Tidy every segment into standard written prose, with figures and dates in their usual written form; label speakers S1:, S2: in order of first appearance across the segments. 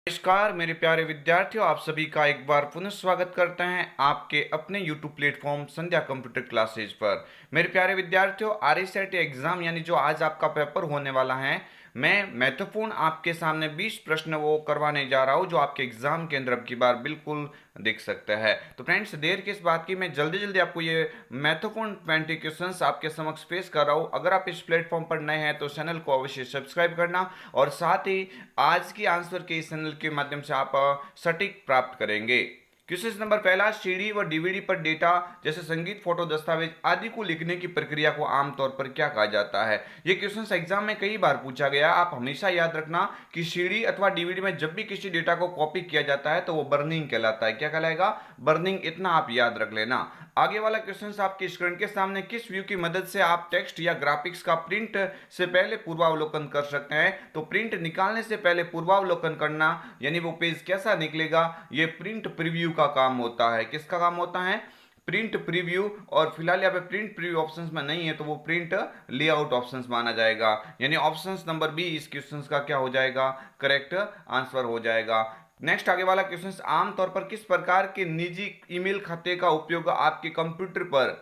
S1: नमस्कार मेरे प्यारे विद्यार्थियों, आप सभी का एक बार पुनः स्वागत करते हैं आपके अपने YouTube प्लेटफॉर्म संध्या कंप्यूटर क्लासेज पर। मेरे प्यारे विद्यार्थियों, आरआईसीटी एग्जाम यानी जो आज आपका पेपर होने वाला है, मैं महत्वपूर्ण आपके सामने 20 प्रश्न वो करवाने जा रहा हूँ जो आपके एग्जाम के अंदर अब की बार बिल्कुल दिख सकते हैं। तो फ्रेंड्स, देर किस बात की, मैं जल्दी जल्दी आपको ये महत्वपूर्ण 20 क्वेश्चंस आपके समक्ष पेश कर रहा हूँ। अगर आप इस प्लेटफॉर्म पर नए हैं तो चैनल को अवश्य सब्सक्राइब करना और साथ ही आज की आंसर के इस चैनल के माध्यम से आप सटीक प्राप्त करेंगे। क्वेश्चन नंबर पहला, सीडी व डीवीडी पर डेटा जैसे संगीत, फोटो, दस्तावेज आदि को लिखने की प्रक्रिया को आमतौर पर क्या कहा जाता है। ये क्वेश्चन एग्जाम में कई बार पूछा गया। आप हमेशा याद रखना कि सीडी अथवा डीवीडी में जब भी किसी डेटा को कॉपी किया जाता है तो वो बर्निंग कहलाता है। क्या कहलाएगा? बर्निंग। इतना आप याद रख लेना। आगे वाला क्वेश्चन आपकी स्क्रीन के सामने, किस व्यू की मदद से आप टेक्स्ट या ग्राफिक्स का प्रिंट से पहले पूर्वावलोकन कर सकते हैं। तो प्रिंट निकालने से पहले पूर्वावलोकन करना यानी वो पेज कैसा निकलेगा, ये प्रिंट प्रीव्यू का काम होता है। किसका काम होता है? Print preview. और फिलहाल यहाँ पे प्रिंट प्रीव्यू ऑप्शंस में नहीं है तो वो प्रिंट लेआउट ऑप्शंस माना जाएगा। यानी ऑप्शंस नंबर बी इस क्वेश्चन का क्या हो जाएगा? करेक्ट आंसर हो जाएगा। नेक्स्ट आगे वाला क्वेश्चन, आमतौर पर किस प्रकार के निजी ईमेल खाते का उपयोग आपके कंप्यूटर पर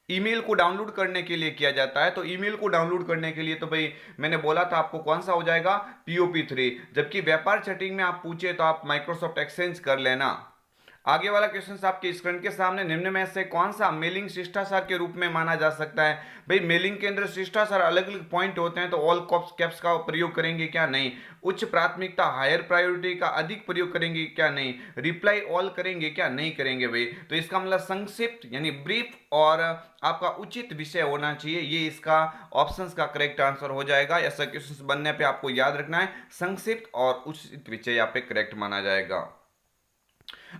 S1: ईमेल को डाउनलोड करने के लिए किया जाता है। तो ईमेल को डाउनलोड करने के लिए तो भाई मैंने बोला था आपको कौन सा हो जाएगा? POP3। जबकि व्यापार सेटिंग में आप पूछे तो आप माइक्रोसॉफ्ट एक्सचेंज कर लेना। आगे वाला क्वेश्चन आपके स्क्रीन के सामने, निम्न में से कौन सा मेलिंग शिष्टाचार के रूप में माना जा सकता है। भाई मेलिंग के अंदर शिष्टाचार अलग अलग पॉइंट होते हैं तो ऑल कैप्स का प्रयोग करेंगे क्या? नहीं। उच्च प्राथमिकता हायर प्रायोरिटी का अधिक प्रयोग करेंगे क्या? नहीं। रिप्लाई ऑल करेंगे क्या? नहीं करेंगे भाई। तो इसका मतलब संक्षिप्त यानी ब्रीफ और आपका उचित विषय होना चाहिए, ये इसका ऑप्शंस का करेक्ट आंसर हो जाएगा। ऐसा क्वेश्चन बनने पे आपको याद रखना है संक्षिप्त और उचित विषय यहाँ पे करेक्ट माना जाएगा।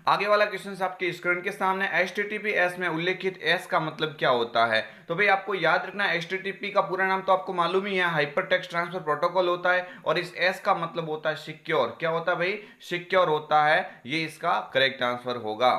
S1: आगे वाला क्वेश्चन आपके स्क्रीन के सामने, HTTPS में उल्लेखित S का मतलब क्या होता है। तो भाई आपको याद रखना है HTTP का पूरा नाम तो आपको मालूम ही है, हाइपर टेक्स्ट ट्रांसफर प्रोटोकॉल होता है। और इस S का मतलब होता है सिक्योर। क्या होता है भाई? सिक्योर होता है। ये इसका करेक्ट आंसर होगा।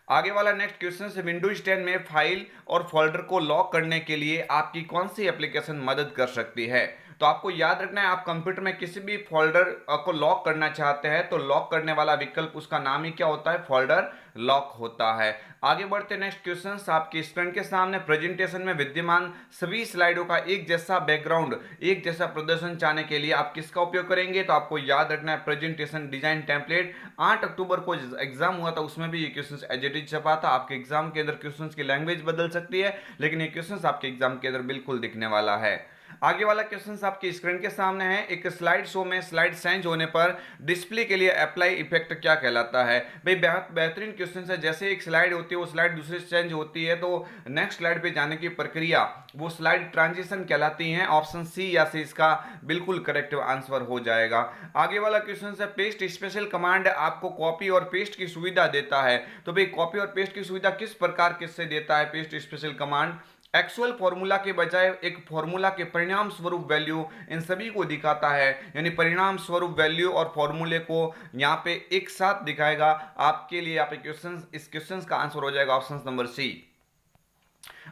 S1: आगे वाला नेक्स्ट क्वेश्चन से, विंडोज 10 में फाइल और फोल्डर को लॉक करने के लिए आपकी कौन सी एप्लीकेशन मदद कर सकती है। तो आपको याद रखना है, आप कंप्यूटर में किसी भी फोल्डर को लॉक करना चाहते हैं तो लॉक करने वाला विकल्प उसका नाम ही क्या होता है? फोल्डर लॉक होता है। आगे बढ़ते नेक्स्ट क्वेश्चन आपके स्क्रीन के सामने, प्रेजेंटेशन में विद्यमान सभी स्लाइडों का एक जैसा बैकग्राउंड, एक जैसा प्रदर्शन चाहने के लिए आप किसका उपयोग करेंगे। तो आपको याद रखना है प्रेजेंटेशन डिजाइन टेम्पलेट। 8 अक्टूबर को एग्जाम हुआ था, उसमें भी ये क्वेश्चन एज इट इज छपा था। आपके एग्जाम के अंदर क्वेश्चन की लैंग्वेज बदल सकती है लेकिन ये क्वेश्चन आपके एग्जाम के अंदर बिल्कुल दिखने वाला है। आगे वाला क्वेश्चन आपकी स्क्रीन के सामने है, एक स्लाइड शो में स्लाइड चेंज होने पर डिस्प्ले के लिए अप्लाई इफेक्ट क्या कहलाता है। भाई बेहतरीन क्वेश्चन है। जैसे एक स्लाइड होती है वो स्लाइड दूसरे से चेंज होती है तो नेक्स्ट स्लाइड पे जाने की प्रक्रिया वो स्लाइड ट्रांजिशन कहलाती है। ऑप्शन सी या सी इसका बिल्कुल करेक्ट आंसर हो जाएगा। आगे वाला क्वेश्चन है, पेस्ट स्पेशल कमांड आपको कॉपी और पेस्ट की सुविधा देता है। तो भाई कॉपी और पेस्ट की सुविधा किस प्रकार किससे देता है paste special command? Actual formula के बजाय एक फॉर्मूला के परिणाम स्वरूप वैल्यू, इन सभी को दिखाता है। यानी परिणाम स्वरूप वैल्यू और फॉर्मूले को यहाँ पे एक साथ दिखाएगा। आपके लिए यहाँ पे क्वेश्चन, इस क्वेश्चन का आंसर हो जाएगा ऑप्शन नंबर सी।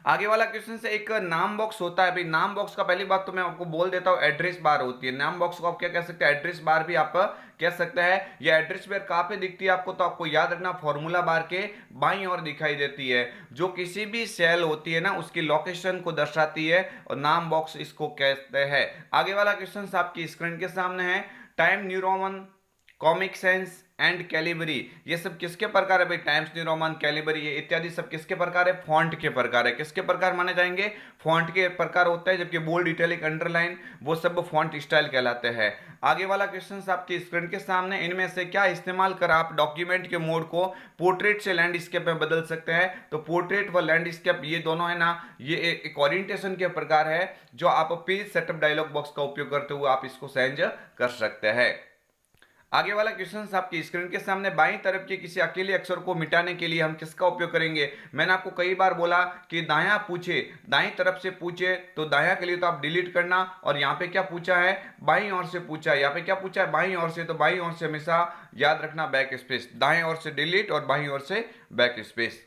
S1: आगे वाला क्वेश्चन से, एक नाम बॉक्स होता है। भाई नाम बॉक्स का पहली बात तो मैं आपको बोल देता हूं एड्रेस बार होती है। नाम बॉक्स को आप क्या कह सकते हैं? एड्रेस बार भी आप कह सकते हैं। ये एड्रेस बार कहां पे दिखती है आपको? तो आपको याद रखना फॉर्मूला बार के बाईं ओर दिखाई देती है, जो किसी भी सेल होती है ना उसकी लोकेशन को दर्शाती है और नाम बॉक्स इसको कहते हैं। आगे वाला क्वेश्चन आपकी स्क्रीन के सामने है, time new Roman, comic sense and Calibri, ये सब किसके प्रकार है भाई? टाइम्स न्यू रोमन, कैलिबरी, ये इत्यादि सब किसके प्रकार है? फॉन्ट के प्रकार है। किसके प्रकार माने जाएंगे? फॉन्ट के प्रकार होता है। जबकि बोल्ड, इटैलिक, अंडरलाइन वो सब फॉन्ट स्टाइल कहलाते हैं। आगे वाला क्वेश्चन आपकी स्क्रीन के सामने, इनमें से क्या इस्तेमाल कर आप डॉक्यूमेंट के मोड को पोर्ट्रेट से लैंडस्केप में बदल सकते हैं। तो पोर्ट्रेट व लैंडस्केप ये दोनों है ना, ये एक ओरिएंटेशन के प्रकार है जो आप पेज सेटअप डायलॉग बॉक्स का उपयोग करते हुए आप इसको चेंज कर सकते हैं। आगे वाला क्वेश्चन आपकी स्क्रीन के सामने, बाईं तरफ के किसी अकेले अक्षर को मिटाने के लिए हम किसका उपयोग करेंगे। मैंने आपको कई बार बोला कि दायां पूछे, दाईं तरफ से पूछे तो दायां के लिए तो आप डिलीट करना। और यहाँ पे क्या पूछा है? बाईं ओर से पूछा है। यहाँ पे क्या पूछा है? बाईं ओर से। तो बाईं ओर से हमेशा याद रखना बैक स्पेस, दाएं ओर से डिलीट और बाईं ओर से बैक स्पेस।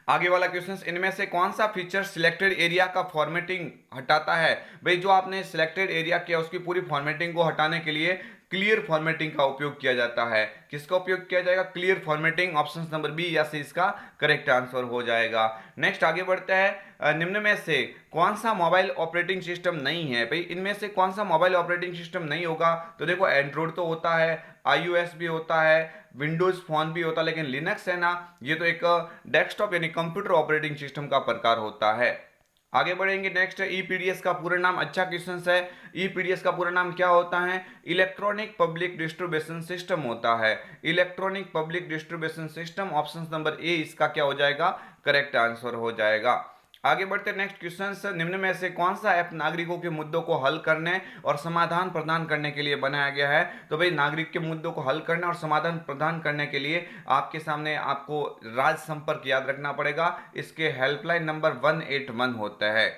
S1: आगे वाला क्वेश्चन, इनमें से कौन सा फीचर सिलेक्टेड एरिया का फॉर्मेटिंग हटाता है। भाई जो आपने सिलेक्टेड एरिया किया उसकी पूरी फॉर्मेटिंग को हटाने के लिए क्लियर फॉर्मेटिंग का उपयोग किया जाता है। किसका उपयोग किया जाएगा? Clear formatting. Option number B या सी इसका करेक्ट आंसर हो जाएगा। नेक्स्ट आगे बढ़ते हैं। निम्न में से कौन सा मोबाइल ऑपरेटिंग सिस्टम नहीं है? भाई इनमें से कौन सा मोबाइल ऑपरेटिंग सिस्टम नहीं होगा? तो देखो एंड्रॉइड तो होता है, iOS भी होता है, विंडोज फोन भी होता है, लेकिन लिनक्स है ना, ये तो एक डेस्कटॉप यानी कंप्यूटर ऑपरेटिंग सिस्टम का प्रकार होता है। आगे बढ़ेंगे। नेक्स्ट ईपीडीएस का पूरा नाम, अच्छा क्वेश्चन है। ईपीडीएस का पूरा नाम क्या होता है? इलेक्ट्रॉनिक पब्लिक डिस्ट्रीब्यूशन सिस्टम होता है। Electronic public distribution system. Option number A इसका क्या हो जाएगा? करेक्ट आंसर हो जाएगा। आगे बढ़ते नेक्स्ट क्वेश्चन। निम्न में से कौन सा ऐप नागरिकों के मुद्दों को हल करने और समाधान प्रदान करने के लिए बनाया गया है? तो भाई नागरिक के मुद्दों को हल करने और समाधान प्रदान करने के लिए आपके सामने आपको राज संपर्क याद रखना पड़ेगा। इसके हेल्पलाइन नंबर 181 होता है।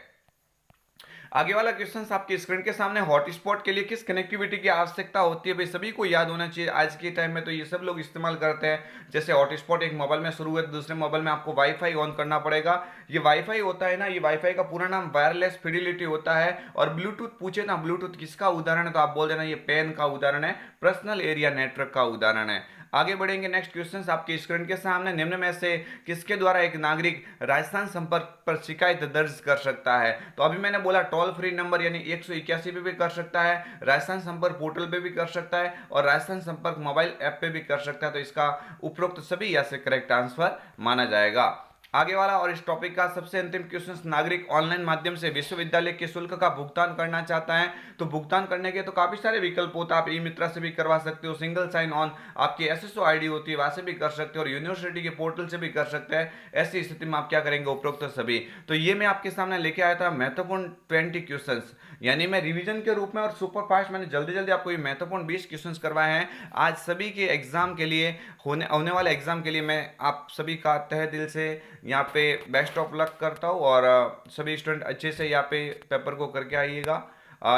S1: आगे वाला क्वेश्चन आपकी स्क्रीन के सामने, हॉटस्पॉट के लिए किस कनेक्टिविटी की आवश्यकता होती है? भाई सभी को याद होना चाहिए। आज के टाइम में तो ये सब लोग इस्तेमाल करते हैं। जैसे हॉटस्पॉट एक मोबाइल में शुरू है, दूसरे मोबाइल में आपको वाईफाई ऑन करना पड़ेगा। ये वाईफाई होता है ना, ये वाईफाई का पूरा नाम वायरलेस फिडिलिटी होता है। और ब्लूटूथ पूछे ना, ब्लूटूथ किसका उदाहरण है? तो आप बोल देना ये पेन का उदाहरण है, पर्सनल एरिया नेटवर्क का उदाहरण है। आगे बढ़ेंगे। नेक्स्ट क्वेश्चन आपकी स्क्रीन के सामने, निम्न में से किसके द्वारा एक नागरिक राजस्थान संपर्क पर शिकायत दर्ज कर सकता है? तो अभी मैंने बोला टोल फ्री नंबर यानी 181 पे भी कर सकता है, राजस्थान संपर्क पोर्टल पे भी कर सकता है, और राजस्थान संपर्क मोबाइल ऐप पे भी कर सकता है। तो इसका उपरोक्त सभी या से करेक्ट आंसर माना जाएगा। आगे वाला और इस टॉपिक का सबसे अंतिम क्वेश्चन, नागरिक ऑनलाइन माध्यम से विश्वविद्यालय के शुल्क का भुगतान करना चाहता है। तो भुगतान करने के तो काफी सारे विकल्प होता है। आप ई मित्रा से भी करवा सकते हो, सिंगल साइन ऑन आपकी एसएसओ आईडी होती है वहां से भी कर सकते हो, और यूनिवर्सिटी के पोर्टल से भी कर सकते हैं। ऐसी स्थिति में आप क्या करेंगे? उपरोक्त सभी। तो ये मैं आपके सामने लेके आया था महत्वपूर्ण 20 क्वेश्चन, यानी मैं रिवीजन के रूप में और सुपर फास्ट मैंने जल्दी जल्दी आपको ये महत्वपूर्ण 20 क्वेश्चन करवाए हैं। आज सभी के एग्जाम के लिए, होने वाले एग्जाम के लिए मैं आप सभी का तहे दिल से यहाँ पे बेस्ट ऑफ लक करता हूँ। और सभी स्टूडेंट अच्छे से यहाँ पे पेपर को करके आइएगा।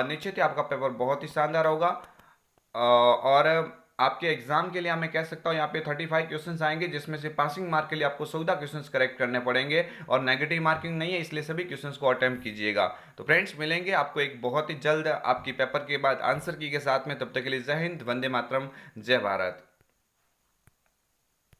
S1: निश्चित ही आपका पेपर बहुत ही शानदार होगा। और आपके एग्जाम के लिए मैं कह सकता हूँ यहाँ पे 35 क्वेश्चंस आएंगे, जिसमें से पासिंग मार्क के लिए आपको 14 क्वेश्चंस करेक्ट करने पड़ेंगे, और नेगेटिव मार्किंग नहीं है, इसलिए सभी क्वेश्चंस को अटेम्प्ट कीजिएगा। तो फ्रेंड्स मिलेंगे आपको एक बहुत ही जल्द आपकी पेपर के बाद आंसर की के साथ में। तब तक के लिए जय हिंद, वंदे मातरम, जय भारत।